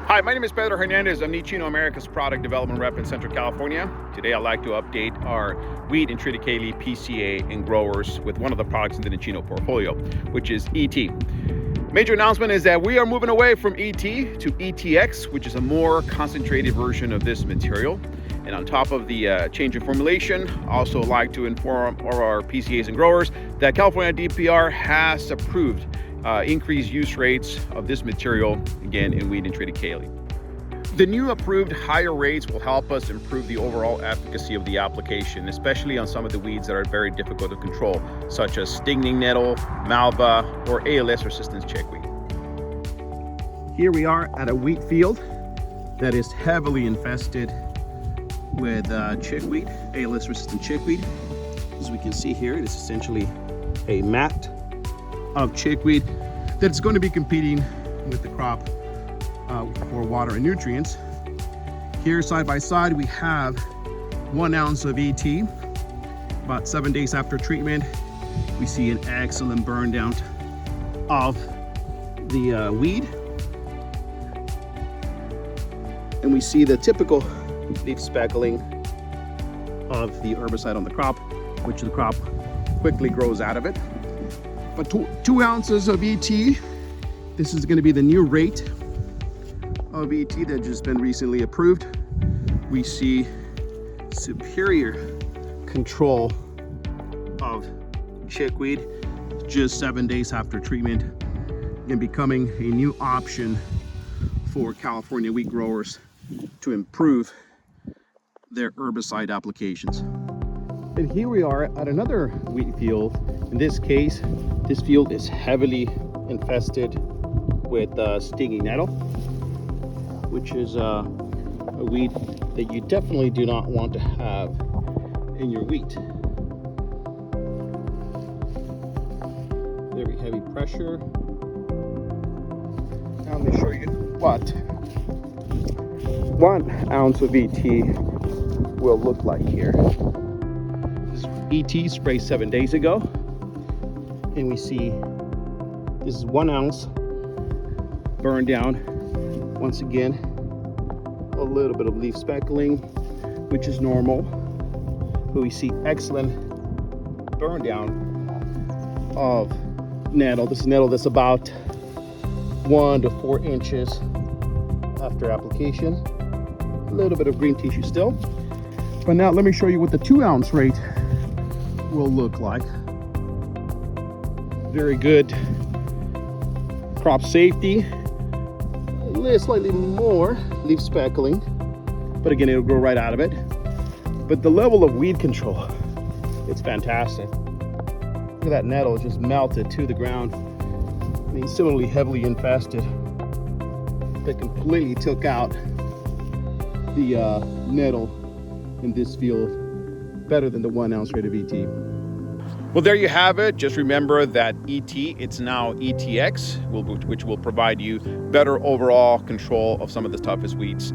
Hi, my name is Pedro Hernández. I'm Nichino, America's product development rep in Central California. Today I'd like to update our wheat and triticale PCA and growers with one of the products in the Nichino portfolio, which is ET. Major announcement is that we are moving away from ET to ETX, which is a more concentrated version of this material. And on top of the change in formulation, I also like to inform all our PCAs and growers that California DPR has approved increased use rates of this material, again, in wheat and triticale. The new approved higher rates will help us improve the overall efficacy of the application, especially on some of the weeds that are very difficult to control, such as stinging nettle, malva, or ALS-resistant chickweed. Here we are at a wheat field that is heavily infested with chickweed, ALS-resistant chickweed. As we can see here, it is essentially a mat of chickweed that's going to be competing with the crop for water and nutrients. Here side by side we have 1 ounce of ET. About 7 days after treatment, we see an excellent burn down of the weed, and we see the typical leaf speckling of the herbicide on the crop, which the crop quickly grows out of it. But 2 ounces of ET, this is going to be the new rate of ET that just been recently approved. We see superior control of chickweed just 7 days after treatment, and becoming a new option for California wheat growers to improve their herbicide applications. And here we are at another wheat field. In this case, this field is heavily infested with stinging nettle, which is a weed that you definitely do not want to have in your wheat. Very heavy pressure. Now let me show you what 1 ounce of ET will look like here. This ET sprayed 7 days ago, and we see this is 1 ounce burned down. Once again, a little bit of leaf speckling, which is normal, but we see excellent burn down of nettle. This is nettle that's about 1 to 4 inches after application. A little bit of green tissue still. But now let me show you what the 2 ounce rate will look like. Very good crop safety. Slightly more leaf speckling, but again, it'll grow right out of it. But the level of weed control, it's fantastic. Look at that nettle just melted to the ground. I mean, similarly heavily infested, that completely took out the nettle in this field, better than the 1 ounce rate of ET. Well, there you have it. Just remember that ET, it's now ETX, which will provide you better overall control of some of the toughest weeds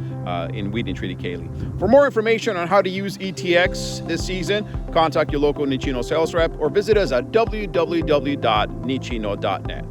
in wheat and triticale. For more information on how to use ETX this season, contact your local Nichino sales rep or visit us at www.nichino.net.